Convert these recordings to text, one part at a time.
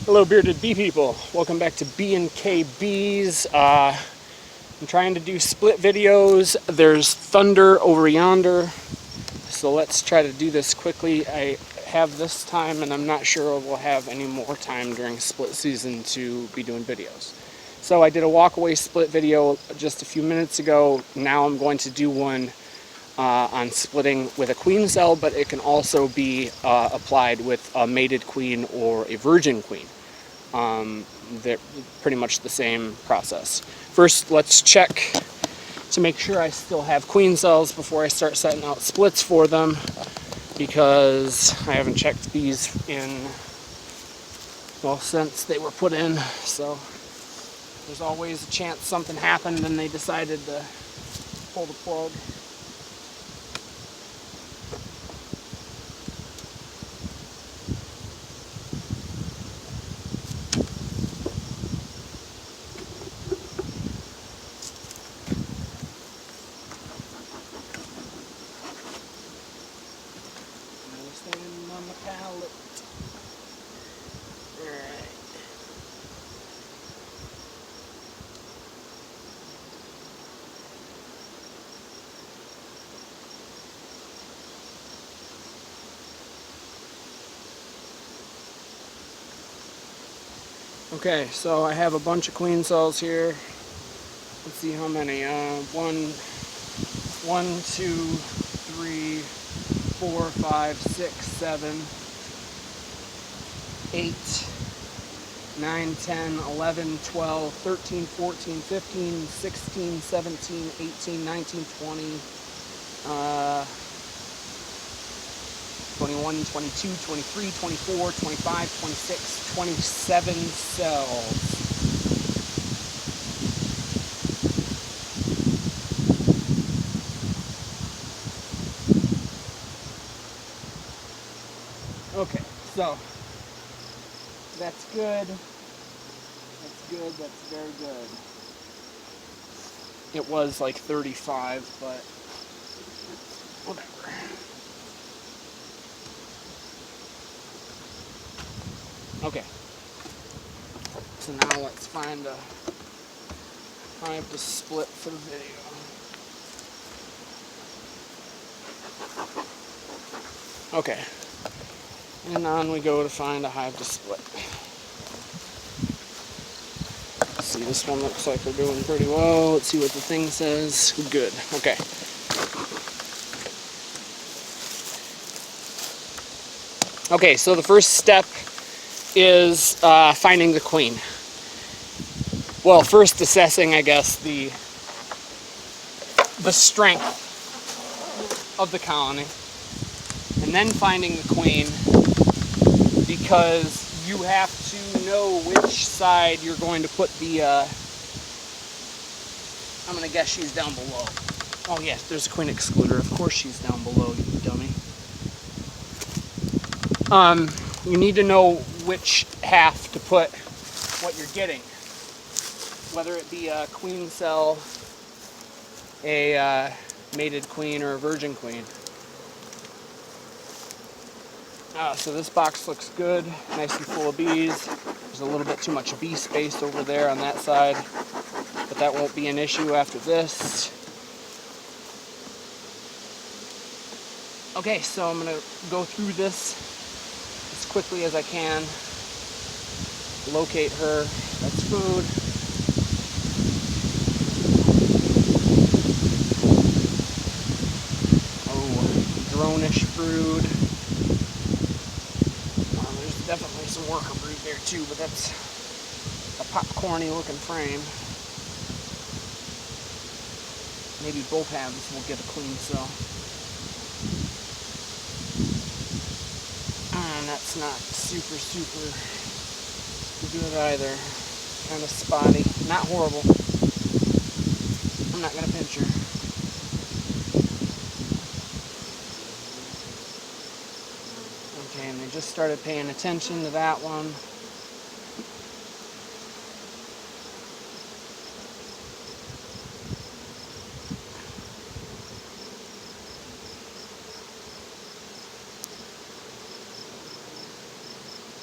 Hello bearded bee people, welcome back to B&K Bees. I'm trying to do split videos. There's thunder over yonder, so let's try to do this quickly. I have this time and I'm not sure we'll have any more time during split season to be doing videos. So I did a walkaway split video just a few minutes ago. Now I'm going to do one on splitting with a queen cell, but it can also be applied with a mated queen or a virgin queen. They're pretty much the same process. First, let's check to make sure I still have queen cells before I start setting out splits for them, because I haven't checked these since they were put in, so there's always a chance something happened and they decided to pull the plug. Standing on the pallet. Alright. Okay, so I have a bunch of queen cells here. Let's see how many. 1, 2, 3, 4, 5, 6, 7, 8, 9, 10, 11, 12, 13, 14, 15, 16, 17, 18, 19, 20, 21, 22, 23, 24, 25, 26, 27 cells. Okay, so that's good. That's good. That's very good. It was like 35, but whatever. Okay. So now let's find a hive to split for the video. Okay. And on we go to find a hive to split. Let's see, this one looks like we're doing pretty well. Let's see what the thing says. Good. Okay. Okay, so the first step is finding the queen. Well, first assessing, I guess, the strength of the colony, and then finding the queen, because you have to know which side you're going to put the, I'm going to guess she's down below. Oh yes, there's a queen excluder. Of course she's down below, you dummy. You need to know which half to put what you're getting. Whether it be a queen cell, a mated queen, or a virgin queen. So this box looks good, nice and full of bees. There's a little bit too much bee space over there on that side, but that won't be an issue after this. Okay, so I'm going to go through this as quickly as I can. Locate her. That's food. Oh, drone-ish brood. There's definitely some worker brood there too, but that's a popcorny looking frame. Maybe both halves will get a queen cell. And that's not super good either. Kind of spotty. Not horrible. I'm not going to pinch her. Okay, and they just started paying attention to that one.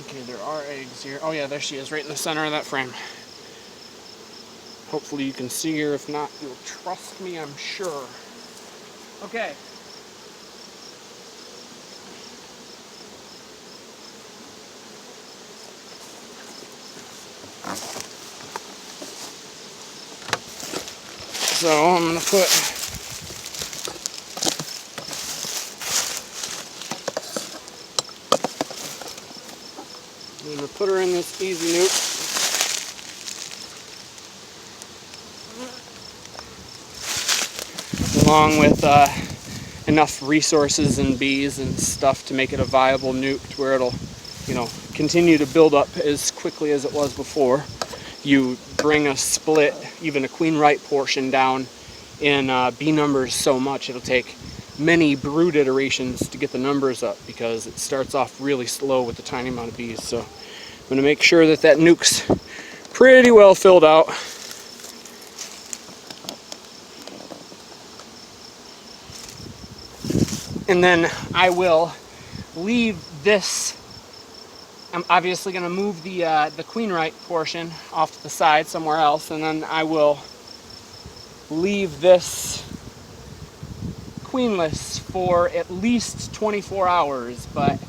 Okay, there are eggs here. Oh yeah, there she is, right in the center of that frame. Hopefully you can see her. If not, you'll trust me, I'm sure. Okay. So I'm going to put her in this easy nuke. Along with enough resources and bees and stuff to make it a viable nuke to where it'll, you know, continue to build up as quickly as it was before. You bring a split, even a queen right portion down in bee numbers so much, it'll take many brood iterations to get the numbers up because it starts off really slow with the tiny amount of bees. So I'm going to make sure that that nuke's pretty well filled out. And then I will leave this. I'm obviously going to move the queen right portion off to the side somewhere else, and then I will leave this queenless for at least 24 hours, but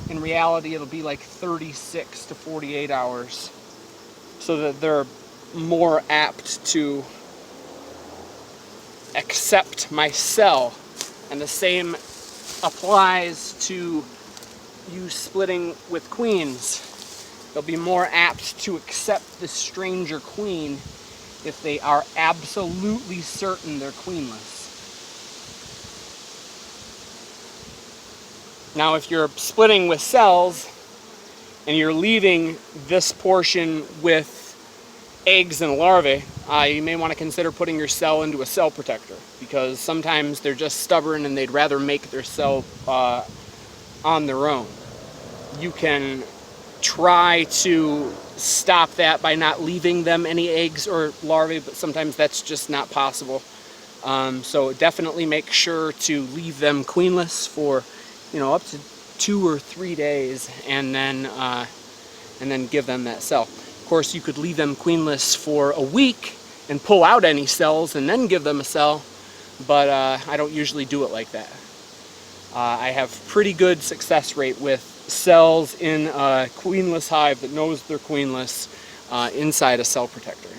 in reality it'll be like 36 to 48 hours, so that they're more apt to accept my cell. And the same applies to you splitting with queens. They'll be more apt to accept the stranger queen if they are absolutely certain they're queenless. Now, if you're splitting with cells and you're leaving this portion with eggs and larvae, you may want to consider putting your cell into a cell protector, because sometimes they're just stubborn and they'd rather make their cell on their own. You can try to stop that by not leaving them any eggs or larvae, but sometimes that's just not possible. So definitely make sure to leave them queenless for, you know, up to 2 or 3 days, and then give them that cell. Of course, you could leave them queenless for a week and pull out any cells and then give them a cell, but I don't usually do it like that. I have pretty good success rate with cells in a queenless hive that knows they're queenless inside a cell protector.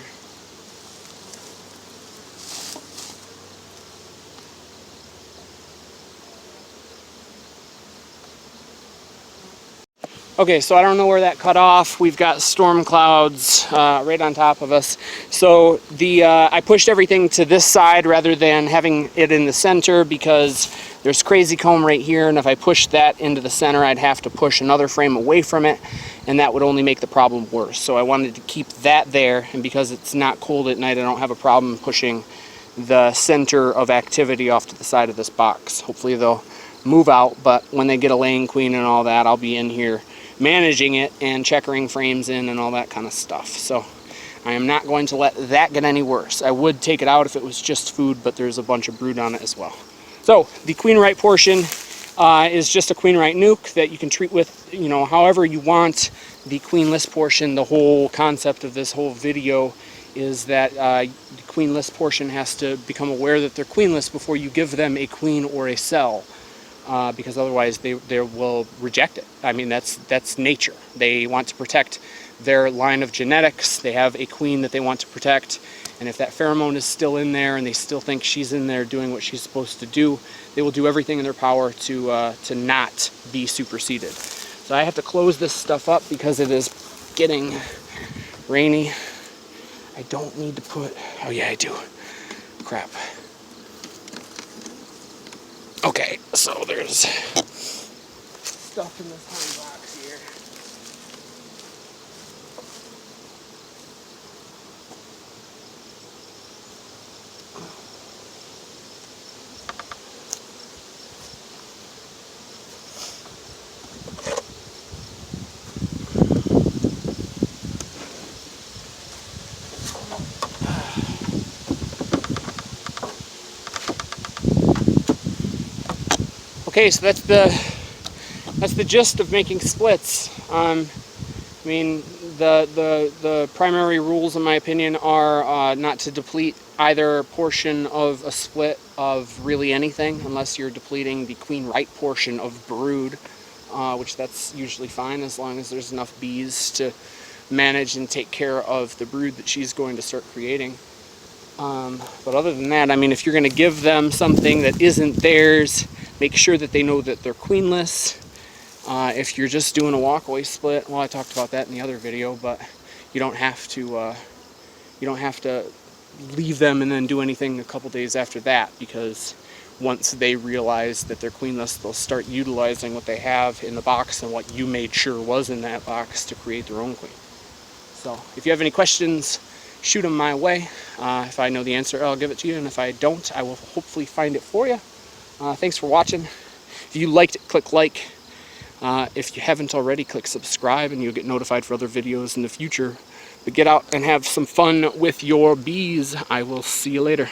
Okay, so I don't know where that cut off. We've got storm clouds right on top of us. So I pushed everything to this side rather than having it in the center, because there's crazy comb right here, and if I pushed that into the center, I'd have to push another frame away from it, and that would only make the problem worse. So I wanted to keep that there, and because it's not cold at night, I don't have a problem pushing the center of activity off to the side of this box. Hopefully they'll move out, but when they get a laying queen and all that, I'll be in here managing it and checkering frames in and all that kind of stuff. So I am not going to let that get any worse. I would take it out if it was just food, but there's a bunch of brood on it as well. So the queen right portion is just a queen right nuke that you can treat with, you know, however you want. The queenless portion, the whole concept of this whole video is that the queenless portion has to become aware that they're queenless before you give them a queen or a cell. Because otherwise they will reject it. I mean, that's nature. They want to protect their line of genetics. They have a queen that they want to protect, and if that pheromone is still in there and they still think she's in there doing what she's supposed to do, they will do everything in their power to not be superseded. So I have to close this stuff up because it is getting rainy. I don't need to put, oh yeah I do, crap. Okay, so there's stuff in this honey box here. Okay, so that's the gist of making splits. I mean, the primary rules, in my opinion, are not to deplete either portion of a split of really anything, unless you're depleting the queen right portion of brood, which that's usually fine as long as there's enough bees to manage and take care of the brood that she's going to start creating. But other than that, I mean, if you're going to give them something that isn't theirs, make sure that they know that they're queenless. If you're just doing a walkaway split, well, I talked about that in the other video, but you don't have to leave them and then do anything a couple days after that, because once they realize that they're queenless, they'll start utilizing what they have in the box and what you made sure was in that box to create their own queen. So if you have any questions, shoot them my way. If I know the answer, I'll give it to you, and if I don't, I will hopefully find it for you. Thanks for watching. If you liked it, click like. If you haven't already, click subscribe, and you'll get notified for other videos in the future. But get out and have some fun with your bees. I will see you later.